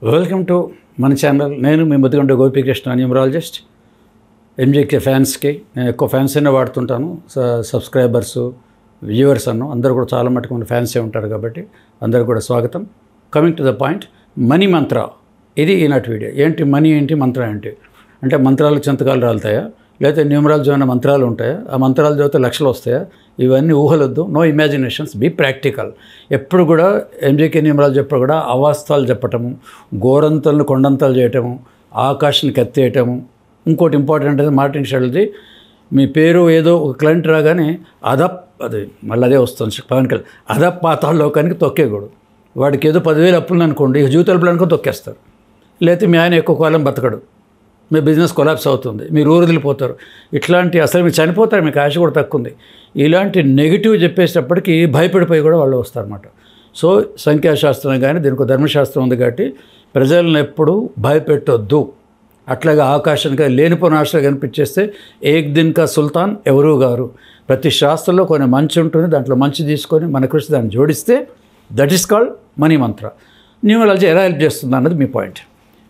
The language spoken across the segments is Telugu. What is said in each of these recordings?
వెల్కమ్ టు మన ఛానల్. నేను మీ ముద్దుగంట గోపీకృష్ణ, న్యూమరాలజిస్ట్. ఎంజేకే ఫ్యాన్స్కి నేను ఎక్కువ ఫ్యాన్స్ అయినా వాడుతుంటాను. సబ్స్క్రైబర్స్, వ్యూవర్స్ అందరూ కూడా చాలా మటుకు మన ఫ్యాన్సే ఉంటారు కాబట్టి అందరూ కూడా స్వాగతం. Coming to the point, money మంత్ర. ఇది ఈనాటి వీడియో. ఏంటి మనీ ఏంటి, మంత్ర ఏంటి అంటే మంత్రాలు చింతకాలు రాలుతాయా, లేకపోతే న్యూమరాలజీ ఏమైనా మంత్రాలు ఉంటాయా, ఆ మంత్రాలు చదివితే లక్షలు వస్తాయా? ఇవన్నీ ఊహలొద్దు, నో ఇమాజినేషన్స్, బీ ప్రాక్టికల్. ఎప్పుడు కూడా ఎంజేకే న్యూమరాలజీ ఎప్పుడు కూడా అవాస్తవాలు చెప్పటము, గోరంతలను కొండంతలు చేయటము, ఆకాశాన్ని కత్తేయటము. ఇంకోటి ఇంపార్టెంట్ అయితే మార్కెటింగ్ స్ట్రాటజీ. మీ పేరు ఏదో ఒక క్లయింట్ రాగానే అది మళ్ళీ అదే వస్తుంది పవన్ కళ్యాణ్, పాతాళలోకానికి తొక్కేయకూడదు. వాడికి ఏదో 10,000 అప్పులు అనుకోండి, ఇక జీవితాలు అనుకుని తొక్కేస్తారు. లేకపోతే మీ ఆయన ఎక్కువ కాలం బతకడు, మీ బిజినెస్ కొలాప్స్ అవుతుంది, మీరు ఊరు వదిలిపోతారు. ఇట్లాంటి అసలు మీరు చనిపోతారు, మీకు ఆశ కూడా తక్కువ ఉంది. ఇలాంటి నెగిటివ్ చెప్పేటప్పటికీ భయపడిపోయి కూడా వాళ్ళు వస్తారన్నమాట. సో సంఖ్యాశాస్త్రం కానీ దీనికి ధర్మశాస్త్రం ఉంది కాబట్టి ప్రజలను ఎప్పుడూ భయపెట్టొద్దు. అట్లాగే ఆకాశానికి లేనిపోయిన ఆశలు కనిపించేస్తే ఏక్ దిన్ కా సుల్తాన్ ఎవరూ గారు. ప్రతి శాస్త్రంలో కొన్ని మంచి ఉంటుంది, దాంట్లో మంచి తీసుకొని మన కృషి దాన్ని జోడిస్తే that is called money Mantra. Numerology ఎలా హెల్ప్ చేస్తుంది అన్నది మీ పాయింట్.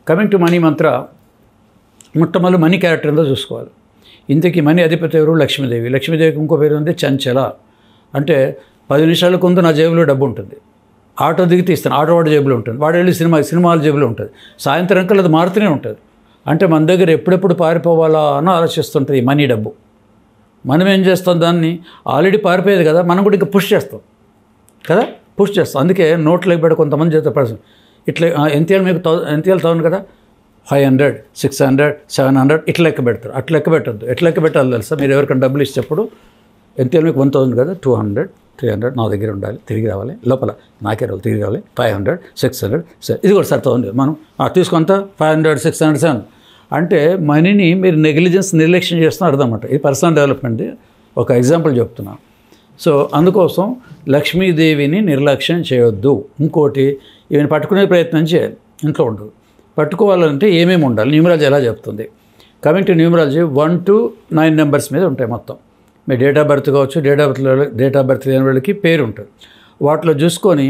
కమింగ్ టు మనీ మంత్ర, మొట్టమొదటి మనీ క్యారెక్టర్ ఎంతో చూసుకోవాలి. ఇంతకీ మనీ అధిపతి ఎవరు? లక్ష్మీదేవి. లక్ష్మీదేవికి ఇంకో పేరు ఉంది చంచల. అంటే 10 నిమిషాల ముందు నా జేబులో డబ్బు ఉంటుంది, ఆటో దిగి తీస్తాను, ఆటో వాడి జేబులో ఉంటుంది, వాడు వెళ్ళి సినిమాల జేబులో ఉంటుంది, సాయంత్రం కల్లా అది మారుతూనే ఉంటుంది. అంటే మన దగ్గర ఎప్పుడెప్పుడు పారిపోవాలా అని ఆలోచిస్తుంటుంది ఈ మనీ డబ్బు. మనం ఏం చేస్తాం, దాన్ని ఆల్రెడీ పారిపోయేది కదా, మనం కూడా ఇంకా పుష్ చేస్తాం కదా, పుష్ చేస్తాం. అందుకే నోట్లోకి పెట్టి కొంతమంది చేత పర్సన్ ఇట్లా ఎంతేళ్ళు మీకు ఎంతేళ్ళు తౌను కదా, 500, 600, 700 ఇట్లా లెక్క పెడతారు. అట్లా లెక్క పెట్టద్దు. ఎట్లా లెక్క పెట్టాలి తెలుసా? మీరు ఎవరికైనా డబ్బులు ఇచ్చేటప్పుడు ఎంతేళ్ళు మీకు 1,000 కదా, 200, 300 నా దగ్గర ఉండాలి, తిరిగి రావాలి, లోపల నాకే రావాలి, తిరిగి రావాలి, 500, 600, ఇది కూడా సార్ తోంది మనం తీసుకుంటా 500, 600, 700 అంటే మనీని మీరు నెగ్లిజెన్స్, నిర్లక్ష్యం చేస్తున్న అర్థం అన్నమాట. ఇది పర్సనల్ డెవలప్మెంట్ ఒక ఎగ్జాంపుల్ చెప్తున్నాను. సో అందుకోసం లక్ష్మీదేవిని నిర్లక్ష్యం చేయొద్దు. ఇంకోటి, ఈవెన్ పట్టుకునే ప్రయత్నం చేయాలి, ఇంట్లో ఉండదు. పట్టుకోవాలంటే ఏమేమి ఉండాలి, న్యూమరాలజీ ఎలా చెప్తుంది. Coming to numerology 1 to 9 numbers మీద ఉంటాయి మొత్తం. మీ డేట్ ఆఫ్ బర్త్ కావచ్చు, డేట్ ఆఫ్ బర్త్ లేని వాళ్ళకి పేరు ఉంటుంది. వాటిలో చూసుకొని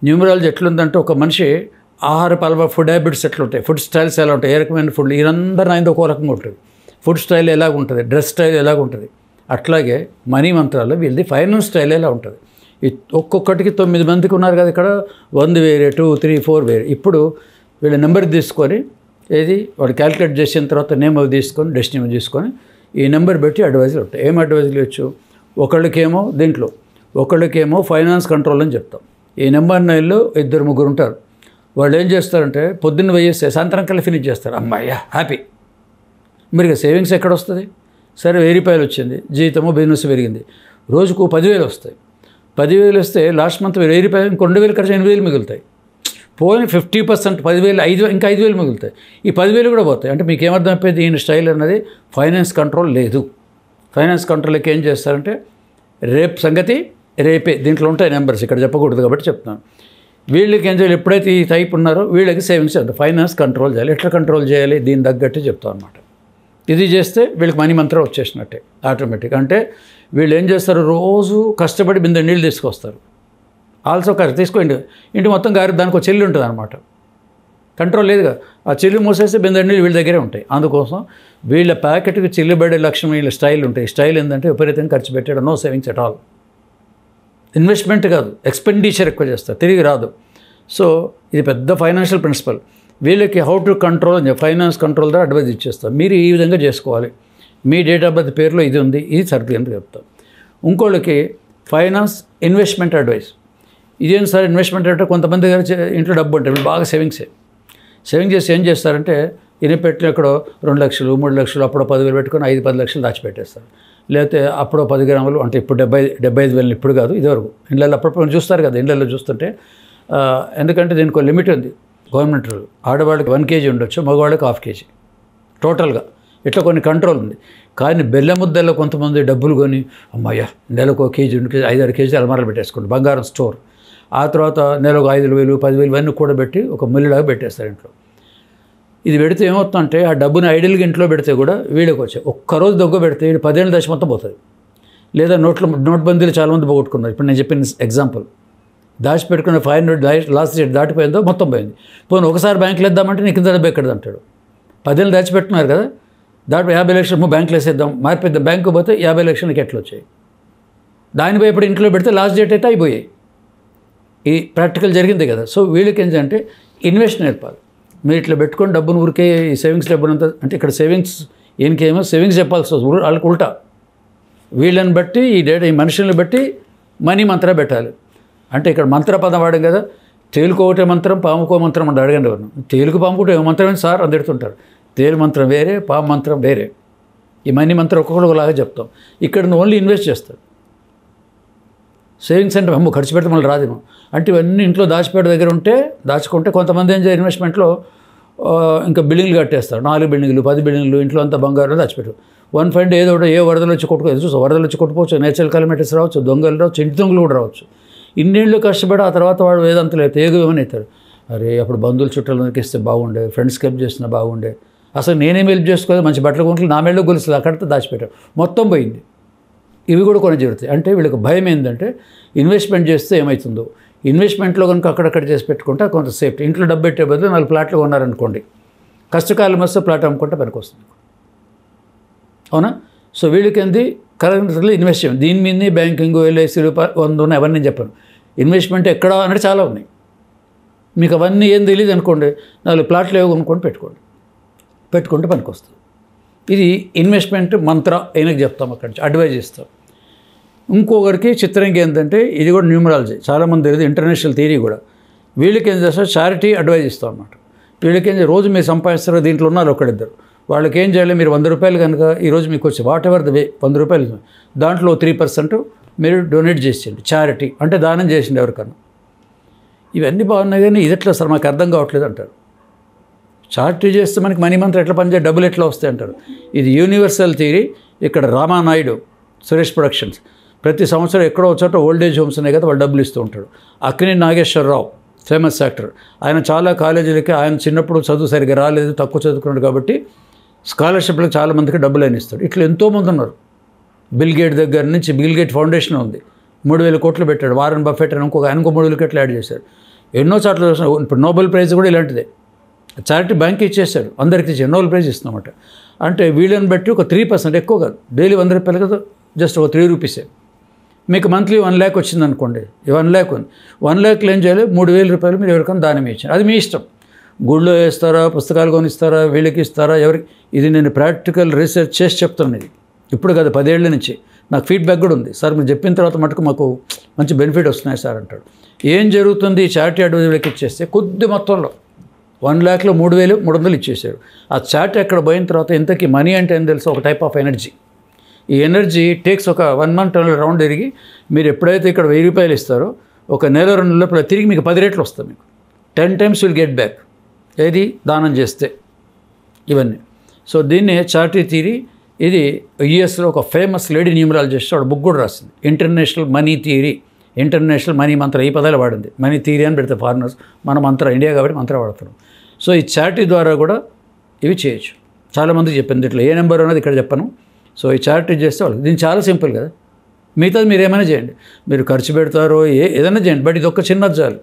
న్యూమరాలజీ ఎట్లుందంటే ఒక మనిషి ఆహారపు అలవాటు, ఫుడ్ హ్యాబిట్స్ ఎట్లుంటాయి, ఫుడ్ స్టైల్స్ ఎలా ఉంటాయి, ఏ రకమైన ఫుడ్, ఇదందరూ ఆయన ఒక రకంగా ఉంటుంది. ఫుడ్ స్టైల్ ఎలాగుంటుంది, డ్రెస్ స్టైల్ ఎలాగుంటుంది. అట్లాగే మనీ మంత్రాల్లో వీళ్ళది ఫైనాన్స్ స్టైల్ ఎలా ఉంటుంది. ఒక్కొక్కటికి 9 మందికి ఉన్నారు కదా ఇక్కడ, 1 వేరే, 2, 3, 4 వేరే. ఇప్పుడు వీళ్ళ నెంబర్ తీసుకొని ఏది వాడు క్యాలిక్యులేట్ చేసిన తర్వాత నేమ్ అవి తీసుకొని, డెస్టినీ తీసుకొని ఈ నెంబర్ పెట్టి అడ్వైజులు ఉంటాయి. ఏం అడ్వైజులు ఇవ్వచ్చు? ఒకళ్ళకేమో దీంట్లో, ఒకళ్ళకేమో ఫైనాన్స్ కంట్రోల్ అని చెప్తాం. ఈ నెంబర్ 9లో 2-3 ఉంటారు. వాళ్ళు ఏం చేస్తారంటే పొద్దున్న వేయేస్తే సాయంత్రం కల్లా ఫినిష్ చేస్తారు. అమ్మాయ్యా హ్యాపీ. మరి ఇక సేవింగ్స్ ఎక్కడ వస్తుంది? సరే 1000 రూపాయలు వచ్చింది, జీతము బిజినెస్ పెరిగింది, రోజుకు 10,000 వస్తాయి. 10,000 వస్తే లాస్ట్ మంత్ 1000 రూపాయలు, ఇంకో 2,000 ఖర్చు 8,000 మిగులుతాయి. పోయిన 50%, 10,000, ఇంకా 5,000 మిగులుతాయి. ఈ 10,000 కూడా పోతాయి. అంటే మీకు ఏమర్థం అయిపోయింది, ఈయన స్టైల్ అన్నది ఫైనాన్స్ కంట్రోల్ లేదు. ఫైనాన్స్ కంట్రోల్కి ఏం చేస్తారంటే రేపు సంగతి రేపే, దీంట్లో ఉంటాయి నెంబర్స్, ఇక్కడ చెప్పకూడదు కాబట్టి చెప్తున్నాను. వీళ్ళకి ఏం చేయాలి, ఎప్పుడైతే ఈ టైప్ ఉన్నారో వీళ్ళకి సేవింగ్స్ అంటే ఫైనాన్స్ కంట్రోల్ చేయాలి. ఎట్లా కంట్రోల్ చేయాలి, దీని తగ్గట్టు చెప్తాం అనమాట. ఇది చేస్తే వీళ్ళకి మనీ మంత్రం వచ్చేసినట్టే ఆటోమేటిక్. అంటే వీళ్ళు ఏం చేస్తారు, రోజు కష్టపడి బిందె నీళ్ళు తీసుకొస్తారు. ఆల్సో తీసుకోండి, ఇంటి మొత్తం గారి దానికి ఒక చెల్లి ఉంటుంది అనమాట. కంట్రోల్ లేదుగా, ఆ చెల్లి మూసేస్తే బిందె నీళ్ళు వీళ్ళ దగ్గరే ఉంటాయి. అందుకోసం వీళ్ళ ప్యాకెట్కి చెల్లిబడే లక్ష్యం వీళ్ళ స్టైల్ ఉంటాయి. స్టైల్ ఏంటంటే విపరీతంగా ఖర్చు పెట్టాడు, no savings at all. Investment కాదు, ఎక్స్పెండిచర్ ఎక్కువ చేస్తారు, తిరిగి రాదు. సో ఇది పెద్ద ఫైనాన్షియల్ ప్రిన్సిపల్. వీళ్ళకి హౌ టు కంట్రోల్ అని ఫైనాన్స్ కంట్రోల్ ద్వారా అడ్వైజ్ ఇచ్చేస్తాం. మీరు ఈ విధంగా చేసుకోవాలి, మీ డేట్ ఆఫ్ బర్త్ పేరులో ఇది ఉంది, ఇది సరిపోయి అని చెప్తాం. ఇంకోళ్ళకి ఫైనాన్స్ ఇన్వెస్ట్మెంట్ అడ్వైస్. ఇదేం సార్ ఇన్వెస్ట్మెంట్ అంటే, కొంతమంది ఇంట్లో డబ్బు ఉంటుంది, వీళ్ళు బాగా సేవింగ్ చేసి ఏం చేస్తారంటే ఇన్ని పెట్టిన ఎక్కడో 2 లక్షలు 3 లక్షలు అప్పుడో 10,000 పెట్టుకొని 5-10 లక్షలు దాచిపెట్టేస్తారు. లేకపోతే అప్పుడో 10 గ్రాములు, అంటే ఇప్పుడు 75,000 ఇప్పుడు కాదు, ఇదివరకు ఇళ్ళల్లో అప్పుడప్పుడు చూస్తారు కదా, ఇళ్ళల్లో చూస్తుంటే. ఎందుకంటే దీనికి ఒక లిమిట్ ఉంది గవర్నమెంట్ రూల్. ఆడవాళ్ళకి 1 kg ఉండొచ్చు, మగవాళ్ళకి 1/2 kg టోటల్గా. ఇట్లా కొన్ని కంట్రోల్ ఉంది. కానీ బెల్లం ముద్దల్లో కొంతమంది డబ్బులు కొని అమ్మాయ్యా నెలకు 1 kg 2 kg 5-6 kg అలమారాలు పెట్టేసుకోండి, బంగారం స్టోర్. ఆ తర్వాత నెలకు 5,000 10,000 ఇవన్నీ కూడా పెట్టి ఒక మిల్లులాగా పెట్టేస్తారు ఇంట్లో. ఇది పెడితే ఏమవుతుందంటే ఆ డబ్బుని ఐడియల్గా ఇంట్లో పెడితే కూడా వీడికి వచ్చాయి. ఒక్కరోజు దగ్గర పెడితే వీడు 10 ఏళ్ళ దశ మొత్తం పోతుంది. లేదా నోట్బందీలు చాలామంది పోగొట్టుకున్నారు. ఇప్పుడు నేను చెప్పిన ఎగ్జాంపుల్ దాచిపెట్టుకున్న 500 లాస్ట్ డేట్ దాటిపోయిందో మొత్తం పోయింది. పోనీ ఒకసారి బ్యాంకులో వేద్దామంటే నీకు ఇంత డబ్బు ఎక్కడది అంటాడు. 10 ఏళ్ళు దాచిపెట్టున్నారు కదా, దాటి 50 లక్షలు బ్యాంకులో వేసేద్దాం, మార్పిద్దాం, బ్యాంకు పోతే 50 లక్షలకి ఎట్లా వచ్చాయి? దానిపై ఇప్పుడు ఇంట్లో పెడితే లాస్ట్ డేట్ అయితే అయిపోయాయి. ఈ ప్రాక్టికల్ జరిగింది కదా. సో వీళ్ళకి ఏంటంటే ఇన్వెస్ట్ నేర్పాలి. మీరు ఇట్లా పెట్టుకొని డబ్బును ఊరికే ఈ సేవింగ్స్ డబ్బునంతా, అంటే ఇక్కడ సేవింగ్స్ ఈయనకేమో సేవింగ్స్ చెప్పాల్సి వస్తుంది, వాళ్ళకి ఉల్టా. వీళ్ళని బట్టి ఈ మనుషులను బట్టి మనీ మంత్ర పెట్టాలి. అంటే ఇక్కడ మంత్ర పదం వాడడం కదా, తేలుకు ఒకటే మంత్రం, పాముకో మంత్రం అంటే అడగండి ఎవరు. తేలుకు పాముకుంటే ఏ మంత్రం ఏంటి సార్ అని తిడుతుంటారు. తేలు మంత్రం వేరే, పాము మంత్రం వేరే. ఈ మనీ మంత్రం ఒక్కొక్కరు ఒకలాగా చెప్తాం. ఇక్కడ నువ్వు ఓన్లీ ఇన్వెస్ట్ చేస్తాడు. సేవింగ్స్ అంటే అమ్మ ఖర్చు పెడితే మళ్ళీ రాదేమో అంటే ఇవన్నీ ఇంట్లో దాచిపెట్టే దగ్గర ఉంటే దాచుకుంటే, కొంతమంది ఏం చేయాలి ఇన్వెస్ట్మెంట్లో ఇంకా బిల్డింగ్లు కట్టేస్తారు, 4 బిల్డింగ్లు 10 బిల్డింగ్లు, ఇంట్లో అంతా బంగారం దాచిపెట్టు. వన్ ఫైండ్ ఏదో ఒకటి, ఏ వరదలు వచ్చి కొట్టుకోవచ్చు, చూసా వరదలు వచ్చి కొట్టుకోవచ్చు, నేచురల్ కలమిటీస్ రావచ్చు, దొంగలు రావచ్చు, ఇంటి దొంగలు కూడా రావచ్చు. ఇన్నేళ్ళు కష్టపడి ఆ తర్వాత వాడు వేదంతలు అయితే ఏమని అవుతారు. అరే అప్పుడు బంధువులు చుట్టాలకి ఇస్తే బాగుండే, ఫ్రెండ్స్కి హెల్ప్ చేసినా బాగుండే, అసలు నేనేం హెల్ప్ చేసుకోలేదు, మంచి బట్టల గుంట్లు నా మేళ్ళు గొలుస్తుంది, అక్కడితో దాచిపెట్టారు, మొత్తం పోయింది. ఇవి కూడా కొన్ని జరుగుతాయి. అంటే వీళ్ళకి భయం ఏంటంటే ఇన్వెస్ట్మెంట్ చేస్తే ఏమవుతుందో. ఇన్వెస్ట్మెంట్లో కనుక అక్కడక్కడ చేసి పెట్టుకుంటే కొంత సేఫ్టీ. ఇంట్లో డబ్బు పెట్టే బదులు 4 ప్లాట్లు కొన్నారనుకోండి, కష్టకాలం వస్తే ప్లాట్ అమ్ముకుంటే పనికి వస్తుంది. అవునా? సో వీళ్ళకి ఏంది కరెంట్లో ఇన్వెస్ట్ చేయండి. దీని మీదనే బ్యాంకింగ్, ఎల్ఐసీలు 100 ఉన్నాయి, అవన్నీ నేను చెప్పాను. ఇన్వెస్ట్మెంట్ ఎక్కడ అంటే చాలా ఉన్నాయి. మీకు అవన్నీ ఏం తెలియదు అనుకోండి, 4 ప్లాట్లు ఏవో కొనుక్కొని పెట్టుకుంటే పనికి వస్తుంది. ఇది ఇన్వెస్ట్మెంట్ మంత్ర ఆయనకు చెప్తాం, అక్కడి నుంచి అడ్వైజ్ ఇస్తాం. ఇంకొకరికి చిత్రంగా ఏంటంటే ఇది కూడా న్యూమరాలజీ, చాలామంది తెలియదు, ఇంటర్నేషనల్ థియరీ కూడా. వీళ్ళకి ఏం చేస్తారు, చారిటీ అడ్వైజ్ ఇస్తాం అన్నమాట. వీళ్ళకి ఏం రోజు మీరు సంపాదిస్తారో దీంట్లో ఉన్నారు ఒకరిద్దరు, వాళ్ళకి ఏం చేయాలి, మీరు 100 రూపాయలు కనుక ఈరోజు మీకు వచ్చి వాట్ ఎవర్ ద వే 100 రూపాయలు, దాంట్లో 3% మీరు డొనేట్ చేసేయండి, చారిటీ అంటే దానం చేసిండి ఎవరికన్నా. ఇవన్నీ బాగున్నాయి కానీ ఇది ఎట్లా సార్ మాకు అర్థం కావట్లేదు అంటారు. చారిటీ చేస్తే మనకి మనీ మంత్రం ఎట్లా పనిచేయ, డబ్బులు ఎట్లా వస్తాయి అంటారు. ఇది యూనివర్సల్ థియరీ. ఇక్కడ రామానాయుడు, సురేష్ ప్రొడక్షన్స్, ప్రతి సంవత్సరం ఎక్కడో చోట ఓల్డేజ్ హోమ్స్ ఉన్నాయి కదా, వాళ్ళు డబ్బులు ఇస్తూ ఉంటాడు. అక్కినే నాగేశ్వరరావు ఫేమస్ యాక్టర్, ఆయన చాలా కాలేజీలకి, ఆయన చిన్నప్పుడు చదువు సరిగ్గా రాలేదు, తక్కువ చదువుకున్నాడు కాబట్టి స్కాలర్షిప్లకు చాలామందికి డబ్బులు ఆయన ఇస్తాడు. ఇట్లా ఎంతోమంది ఉన్నారు. బిల్ గేట్ దగ్గర నుంచి, బిల్ గేట్ ఫౌండేషన్ ఉంది, 3000 కోట్లు పెట్టాడు. వారన్ బఫెట్ అని ఆయనకు 3000 కోట్లు యాడ్ చేశారు. ఎన్నో చోట్ల ఇప్పుడు నోబెల్ ప్రైజ్ కూడా ఇలాంటిదే, చారిటీ బ్యాంక్ ఇచ్చేసాడు, అందరికి ఇచ్చాడు, నోబెల్ ప్రైజ్ ఇస్తున్నమాట. అంటే వీళ్ళని బట్టి ఒక 3%, ఎక్కువ కాదు, డైలీ 100 రూపాయలు కదా, జస్ట్ ఒక 3 రూపీసే. మీకు మంత్లీ 1 lakh వచ్చిందనుకోండి, 1 lakh ఉంది, 1 lakhలో ఏం చేయాలి, 3000 రూపాయలు మీరు ఎవరికైనా దానం ఇచ్చారు, అది మీ ఇష్టం. గుళ్ళో వేస్తారా, పుస్తకాలు కొనిస్తారా, వీళ్ళకి ఇస్తారా, ఎవరికి, ఇది నేను ప్రాక్టికల్ రీసెర్చ్ చేసి చెప్తాను. ఇది ఇప్పుడు కదా 10 ఏళ్ల నుంచి నాకు ఫీడ్బ్యాక్ కూడా ఉంది. సార్ మీరు చెప్పిన తర్వాత మటుకు మాకు మంచి బెనిఫిట్ వస్తున్నాయి సార్ అంటాడు. ఏం జరుగుతుంది, చారిటీ అడ్వైజర్లకు ఇచ్చేస్తే కొద్ది మొత్తంలో 1 lakhలో 3,300 ఇచ్చేసారు. ఆ చార్ట్ ఎక్కడ పోయిన తర్వాత ఇంతకీ మనీ అంటే ఏం తెలుసు, ఒక టైప్ ఆఫ్ ఎనర్జీ. ఈ ఎనర్జీ టేక్స్ ఒక 1 month రౌండ్ తిరిగి మీరు ఎప్పుడైతే ఇక్కడ 1000 రూపాయలు ఇస్తారో ఒక నెల 2 నెలల తిరిగి మీకు 10 రెట్లు వస్తుంది. మీకు 10 times విల్ గెట్ బ్యాక్, ఏది దానం చేస్తే. ఇవన్నీ సో దీన్నే చారిటీ థియరీ. ఇది యుఎస్లో ఒక ఫేమస్ లేడీ న్యూమరాలజిస్ట్, వాడు బుక్ కూడా రాసింది, international money theory, international money మంత్ర, ఈ పదాలు వాడింది. మనీ థియరీ అని పెడితే ఫారినర్స్, మన మంత్ర ఇండియా కాబట్టి మంత్ర వాడుతున్నాం. సో ఈ చారిటీ ద్వారా కూడా ఇవి చేయొచ్చు. చాలామందికి చెప్పింది, ఇట్లా ఏ నెంబర్ అనేది ఇక్కడ చెప్పను. సో ఈ చారిటీ చేస్తే వాళ్ళకి దీన్ని చాలా సింపుల్ కదా, మిగతాది మీరు ఏమైనా చేయండి, మీరు ఖర్చు పెడతారో ఏదైనా చేయండి, బట్ ఇది ఒక్క చిన్నది చాలు,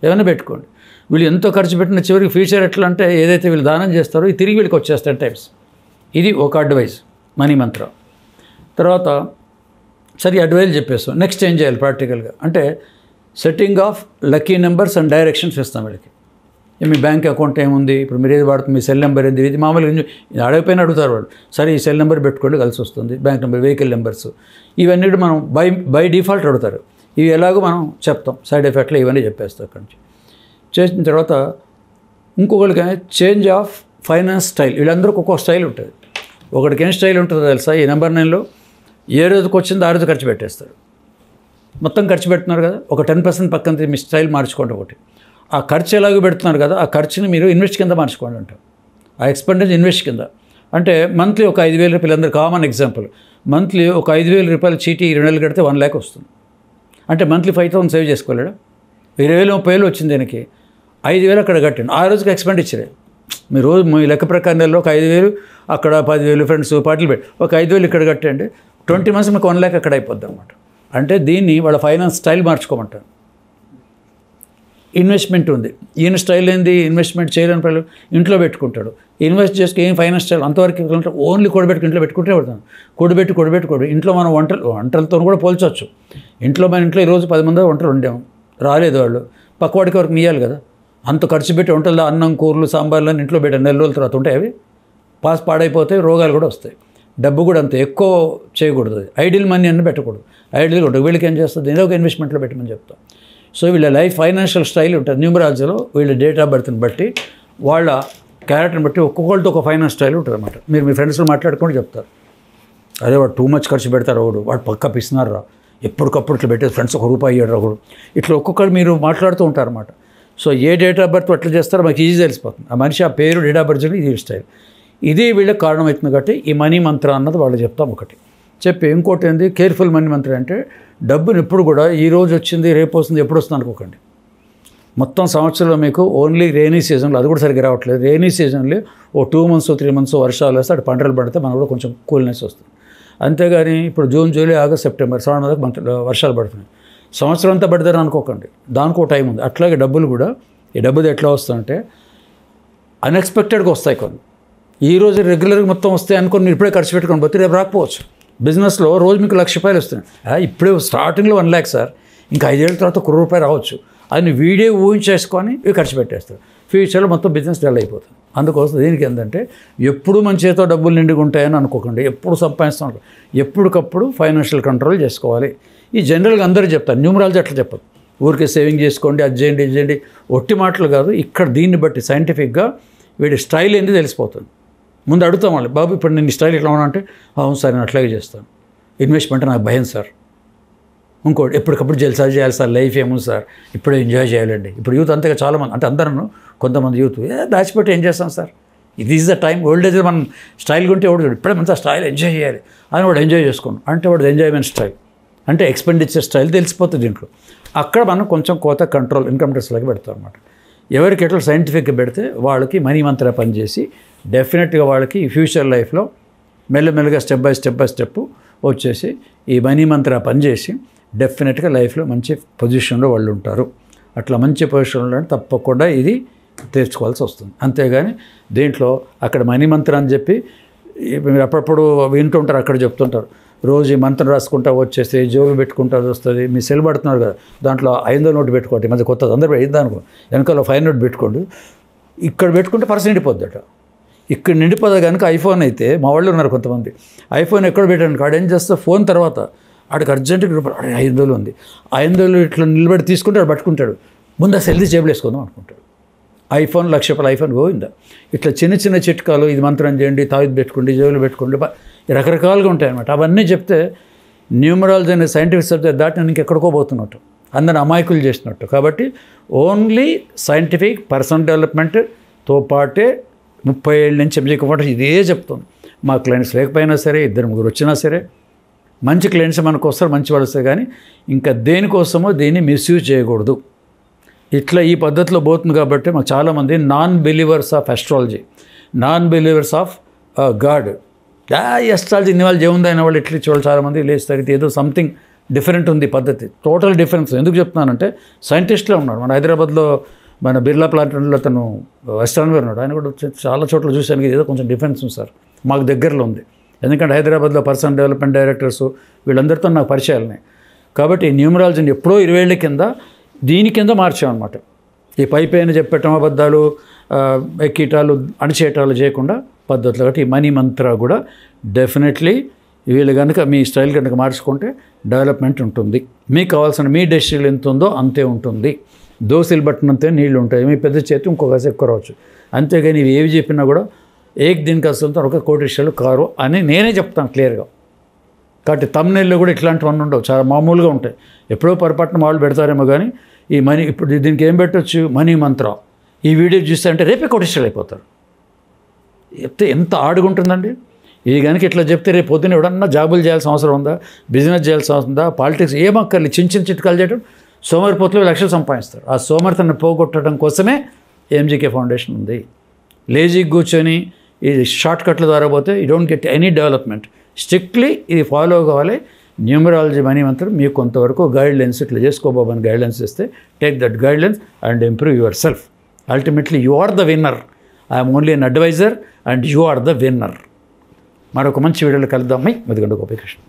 ఏమైనా పెట్టుకోండి. వీళ్ళు ఎంతో ఖర్చు పెట్టిన చివరికి ఫ్యూచర్ ఎట్లా అంటే ఏదైతే వీళ్ళు దానం చేస్తారో ఇది తిరిగి వీళ్ళకి వచ్చేస్తాయి టైమ్స్. ఇది ఒక అడ్వైజ్ మనీ మంత్ర. తర్వాత సరే అడ్వైజ్ చెప్పేస్తాం. నెక్స్ట్ ఏం చేయాలి ప్రాక్టికల్గా అంటే setting off lucky numbers and directions ఇస్తాం వీళ్ళకి. మీ బ్యాంక్ అకౌంట్ ఏముంది, ఇప్పుడు మీరు ఏది వాడుతుంది, మీ సెల్ నెంబర్ ఏంది, ఇది మామూలుగా ఇది అడగపోయినా అడుగుతారు వాళ్ళు. సరే ఈ సెల్ నెంబర్ పెట్టుకోండి కలిసి వస్తుంది, బ్యాంక్ నెంబర్, వెహికల్ నెంబర్స్, ఇవన్నీ మనం బై డిఫాల్ట్ అడుగుతారు. ఇవి ఎలాగో మనం చెప్తాం, సైడ్ ఎఫెక్ట్లు ఇవన్నీ చెప్పేస్తాం. అక్కడి నుంచి చేసిన తర్వాత ఇంకొకరికి చేంజ్ ఆఫ్ ఫైనాన్స్ స్టైల్. వీళ్ళందరికీ ఒక్కొక్క స్టైల్ ఉంటుంది. ఒకటికి ఏం స్టైల్ ఉంటుందో తెలుసా, ఈ నెంబర్ 9లో ఏ రోజుకి వచ్చిందో ఆ రోజు ఖర్చు పెట్టేస్తారు. మొత్తం ఖర్చు పెడుతున్నారు కదా, ఒక 10% పక్కన మీ స్టైల్ మార్చుకోండి. ఒకటి ఆ ఖర్చు ఎలాగో పెడుతున్నారు కదా, ఆ ఖర్చుని మీరు ఇన్వెస్ట్ కింద మార్చుకోండి అంటారు. ఆ ఎక్స్పెండిచర్ ఇన్వెస్ట్ కింద అంటే మంత్లీ ఒక 5,000 రూపాయలు, అందరు కామన్ ఎగ్జాంపుల్, మంత్లీ ఒక 5,000 రూపాయలు చీటీ 2 నెలలు కడితే 1 lakh వస్తుంది. అంటే మంత్లీ 5,000 సేవ్ చేసుకోలేడు. 20,000 30,000 వచ్చింది దీనికి, 5,000 అక్కడ కట్టండి, ఆ రోజుకి ఎక్స్పెండిచరే. మీ రోజు మీ లెక్క ప్రకారం నెలలో ఒక 5,000, అక్కడ 10,000 ఫ్రెండ్స్ పార్టీలు పెట్టి ఒక 5,000 ఇక్కడ కట్టండి, 20 months మీకు 1 lakh అక్కడ అయిపోద్ది అనమాట. అంటే దీన్ని వాళ్ళ ఫైనాన్స్ స్టైల్ మార్చుకోమంటారు. ఇన్వెస్ట్మెంట్ ఉంది. ఈయన స్టైల్ ఏంది, ఇన్వెస్ట్మెంట్ చేయలేని పిల్లలు ఇంట్లో పెట్టుకుంటాడు. ఇన్వెస్ట్ చేసుకుని ఏం ఫైనాన్స్ స్టైల్ అంతవరకు ఓన్లీ కూడబెట్టుకు ఇంట్లో పెట్టుకుంటే పడతాను. కూడబెట్టి ఇంట్లో మనం వంటలతో కూడా పోల్చవచ్చు. మన ఇంట్లో ఈరోజు 10 మంది వంటలు వండాము, రాలేదు వాళ్ళు, పక్కవాడికి వరకు ఇయ్యాలి కదా. అంత ఖర్చు పెట్టి వంటలు అన్నం కూరలు సాంబార్లు ఇంట్లో పెట్టాను, నెల రోజుల తర్వాత ఉంటాయి. అవి పాడైపోతాయి, రోగాలు కూడా వస్తాయి. డబ్బు కూడా అంత ఎక్కువ చేయకూడదు. ఐడియల్ మనీ అన్నీ పెట్టకూడదు. ఐడియల్గా ఉంటుంది. వీళ్ళకి ఏం చేస్తుంది, ఏదో ఒక ఇన్వెస్ట్మెంట్లో పెట్టమని చెప్తాం. సో వీళ్ళ లైఫ్ ఫైనాన్షియల్ స్టైల్ ఉంటుంది. న్యూమరాలజీలో వీళ్ళ డేట్ ఆఫ్ బర్త్ని బట్టి వాళ్ళ క్యారెక్టర్ని బట్టి ఒక్కొక్కరితో ఒక ఫైనాన్స్ స్టైల్ ఉంటుంది అనమాట. మీరు మీ ఫ్రెండ్స్లో మాట్లాడుకుంటూ చెప్తారు, అదే వాడు టూ మచ్ ఖర్చు పెడతారు, వాడు పక్క పిస్తున్నారు రా, ఎప్పటికప్పుడు ఇట్లా పెట్టేది ఫ్రెండ్స్ ₹1 అయ్యాడు ఒకడు, ఇట్లా ఒక్కొక్కరు మీరు మాట్లాడుతూ ఉంటారన్నమాట. So A date of birth అట్లా చేస్తారో మాకు ఈజీ తెలిసిపోతుంది. ఆ మనిషి ఆ పేరు డేట్ ఆఫ్ బర్త్ ఇది స్టైల్, ఇది వీళ్ళకి కారణం అవుతుంది. కాబట్టి ఈ మనీ మంత్ర అన్నది వాళ్ళు చెప్తాం ఒకటి చెప్పి. ఇంకోటి ఏంది కేర్ఫుల్ మనీ మంత్ర అంటే డబ్బుని ఎప్పుడు కూడా ఈ రోజు వచ్చింది రేపు వస్తుంది ఎప్పుడు వస్తుంది అనుకోకండి. మొత్తం సంవత్సరంలో మీకు ఓన్లీ రెయినీ సీజన్లో, అది కూడా సరిగ్గా రావట్లేదు, రెయినీ సీజన్లో 2 months 3 months వర్షాలు వస్తే అటు పంటలు పడితే మనకు కూడా కొంచెం కూల్నెస్ వస్తుంది. అంతేగాని ఇప్పుడు జూన్ జూలై ఆగస్ట్ సెప్టెంబర్ 7 వరకు వర్షాలు పడుతున్నాయి. సంవత్సరం అంతా పడతారు అనుకోకండి, దానికో టైం ఉంది. అట్లాగే డబ్బులు కూడా, ఈ డబ్బులు ఎట్లా వస్తుందంటే అన్ఎక్స్పెక్టెడ్గా వస్తాయి. కొన్ని ఈరోజు రెగ్యులర్గా మొత్తం వస్తాయి అనుకొని మీరు ఇప్పుడే ఖర్చు పెట్టుకొని పోతే రేపు రాకపోవచ్చు. బిజినెస్లో రోజు మీకు ₹1,00,000 వస్తున్నాయి, ఇప్పుడే స్టార్టింగ్లో 1 lakh సార్, ఇంకా 5 ఏళ్ళ తర్వాత ₹1,00,000 రావచ్చు అని వీడియో ఊహించేసుకొని ఇవి ఖర్చు పెట్టేస్తారు. ఫ్యూచర్లో మొత్తం బిజినెస్ డల్ అయిపోతుంది. అందుకోసం దీనికి ఏంటంటే ఎప్పుడు మన చేతితో డబ్బులు నిండుగా ఉంటాయని అనుకోకండి, ఎప్పుడు సంపాదిస్తాం, ఎప్పటికప్పుడు ఫైనాన్షియల్ కంట్రోల్ చేసుకోవాలి. ఈ జనరల్గా అందరూ చెప్తారు, న్యూమరాలజీ అట్లా చెప్పదు. ఊరికే సేవింగ్ చేసుకోండి, అది చేయండి, ఇది చేయండి, ఒట్టి మాటలు కాదు. ఇక్కడ దీన్ని బట్టి సైంటిఫిక్గా వీడి స్టైల్ ఏంటి తెలిసిపోతుంది. ముందు అడుగుతాం వాళ్ళు, బాబు ఇప్పుడు నేను స్టైల్ ఎట్లా ఉన్నా అంటే, అవును సార్ నేను అట్లాగే చేస్తాను, ఇన్వెస్ట్మెంట్ నాకు భయం సార్, ఇంకోటి ఎప్పటికప్పుడు జల్సా చేయాలి సార్, లైఫ్ ఏముంది సార్, ఇప్పుడే ఎంజాయ్ చేయాలండి. ఇప్పుడు యూత్ అంతగా చాలామంది, అంటే అందరూ కొంతమంది యూత్ దాచిపెట్టి ఏం చేస్తాం సార్, ఇది is the time, old age మనం స్టైల్ ఉంటే వాడు ఇప్పుడే మంచిగా స్టైల్ ఎంజాయ్ చేయాలి అని వాడు ఎంజాయ్ చేసుకోండి అంటే వాడు ఎంజాయ్మెంట్ స్టైల్ అంటే ఎక్స్పెండిచర్ స్టైల్ తెలిసిపోతుంది దీంట్లో. అక్కడ మనం కొంచెం కోత కంట్రోల్ ఇన్కమ్ ట్యాక్స్లోకి పెడతాం అనమాట. ఎవరికి ఎట్లా సైంటిఫిక్గా పెడితే వాళ్ళకి మనీ మంత్ర పనిచేసి డెఫినెట్గా వాళ్ళకి ఫ్యూచర్ లైఫ్లో మెల్లమెల్లగా స్టెప్ బై స్టెప్ వచ్చేసి ఈ మనీ మంత్ర పనిచేసి డెఫినెట్గా లైఫ్లో మంచి పొజిషన్లో వాళ్ళు ఉంటారు. అట్లా మంచి పొజిషన్లో తప్పకుండా ఇది తెచ్చుకోవాల్సి వస్తుంది. అంతేగాని దీంట్లో అక్కడ మనీ మంత్రం అని చెప్పి మీరు అప్పుడప్పుడు వింటుంటారు, అక్కడ చెప్తుంటారు, రోజు ఈ మంత్రం రాసుకుంటా వచ్చేసి జోబులు పెట్టుకుంటా వస్తుంది. మీ సెల్ పడుతున్నారు కదా, దాంట్లో 500 నోటు పెట్టుకోండి, మధ్య కొత్తది అందరూ అయింది అనుకో, వెనకాల 5 నోట్ పెట్టుకోండి, ఇక్కడ పెట్టుకుంటే పర్స్ నిండిపోద్దట. ఇక్కడ నిండిపోదా కనుక ఐఫోన్ అయితే, మా వాళ్ళు ఉన్నారు కొంతమంది, ఐఫోన్ ఎక్కడ పెట్టాను కాడు ఏం చేస్తా, ఫోన్ తర్వాత ఆడికి అర్జెంటుగా 500 ఉంది, 500 ఇట్లా నిలబడి తీసుకుంటే వాడు పట్టుకుంటాడు, ముందు ఆ సెల్ది జేబులు వేసుకుందాం అనుకుంటాడు. ఐఫోన్ ₹1,00,000 ఐఫోన్ పోయిందా. ఇట్లా చిన్న చిన్న చిట్కాలు, ఇది మంత్రం చేయండి, తాయిది పెట్టుకోండి, జేబులు పెట్టుకోండి, రకరకాలుగా ఉంటాయన్నమాట. అవన్నీ చెప్తే న్యూమరాలజీ అనే సైంటిఫిక్ సబ్జెక్ట్ దాటి నేను ఇంకెక్కడికో పోతున్నట్టు, అందరిని అమాయకులు చేసినట్టు. కాబట్టి ఓన్లీ సైంటిఫిక్ పర్సనల్ డెవలప్మెంట్తో పాటే 30 ఏళ్ళ నుంచి ఎంజీకి ఇదే చెప్తాను. మా క్లయింట్స్ లేకపోయినా సరే, 2-3 వచ్చినా సరే, మంచి క్లయింట్స్ మనకు వస్తారు, మంచి వాళ్ళు వస్తారు. కానీ ఇంకా దేనికోసమో దీన్ని మిస్యూజ్ చేయకూడదు. ఇట్లా ఈ పద్ధతిలో పోతుంది. కాబట్టి మాకు చాలామంది non believers of astrology, non believers of God, astrology ఇన్ని వాళ్ళు ఏముంది అయిన వాళ్ళు ఇట్లా వాళ్ళు చాలామంది లేస్తారు, ఏదో సంథింగ్ డిఫరెంట్ ఉంది పద్ధతి, టోటల్ డిఫరెన్స్. ఎందుకు చెప్తున్నానంటే సైంటిస్ట్లో ఉన్నాడు. మన హైదరాబాద్లో మన బిర్లా ప్లానెటరీలో అతను అస్ట్రానమర్ ఉన్నాడు, ఆయన కూడా చాలా చోట్ల చూశాను, ఏదో కొంచెం డిఫరెన్స్ ఉంది సార్, మాకు దగ్గరలో ఉంది. ఎందుకంటే హైదరాబాద్లో పర్సనల్ డెవలప్మెంట్ డైరెక్టర్స్ వీళ్ళందరితో నాకు పరిచయాలు ఉన్నాయి. కాబట్టి న్యూమరాలజీని ఎప్పుడో 20 ఏళ్ళ కింద దీని కింద మార్చామన్నమాట. ఈ పైపైన చెప్పటం అబద్ధాలు, ఎక్కిటాలు, అణిచేటాలు చేయకుండా పద్ధతులు. కాబట్టి ఈ మనీ మంత్ర కూడా డెఫినెట్లీ వీళ్ళు కనుక మీ స్టైల్ కనుక మార్చుకుంటే డెవలప్మెంట్ ఉంటుంది. మీకు కావాల్సిన మీ డెసిషన్ ఎంత ఉందో అంతే ఉంటుంది. దోశలు పట్టినంతే నీళ్ళు ఉంటాయి, మీ పెద్ద చేతి ఇంకో కాసు ఎక్కువ రావచ్చు. అంతేగాని ఇవి ఏవి చెప్పినా కూడా దీనికి అసలు ఒక ₹1,00,00,000 కారు అని నేనే చెప్తాను క్లియర్గా. కాబట్టి తమ్నెల్లో కూడా ఇట్లాంటివన్నీ ఉండవు, చాలా మామూలుగా ఉంటాయి. ఎప్పుడో పొరపాటున వాళ్ళు పెడతారేమో కానీ ఈ మనీ ఇప్పుడు దీనికి ఏం పెట్టవచ్చు, మనీ మంత్ర. ఈ వీడియో చూస్తే అంటే రేపే ₹1,00,00,000 అయిపోతారు. చెప్తే ఎంత ఆడుగుంటుందండి. ఇది కనుక ఇట్లా చెప్తే రేపు పొద్దున్న ఎవడన్నా జాబులు చేయాల్సిన అవసరం ఉందా, బిజినెస్ చేయాల్సిన అవసరం ఉందా, పాలిటిక్స్ ఏమక్కర్లి, చిన్న చిట్కాలు చేయడం, సోమరిపోతులు లక్షలు సంపాదిస్తారు. ఆ సోమరితను పోగొట్టడం కోసమే ఎంజీకే ఫౌండేషన్ ఉంది. లేజీకి కూర్చొని ఈ షార్ట్ కట్ల ద్వారా పోతే you don't get any development. Strictly ఇది ఫాలో కావాలి. న్యూమరాలజీ మనీ మంత్రం మీకు కొంతవరకు గైడ్లైన్స్ ఇట్లా చేసుకోబోమని గైడ్లైన్స్ ఇస్తే take that guidelines and improve yourself. Ultimately you are the winner. I'm only an advisor and you are the winner. మరొక మంచి వీడియోలో కలుద్దాం. మై మదిగొండ గోపికృష్ణ.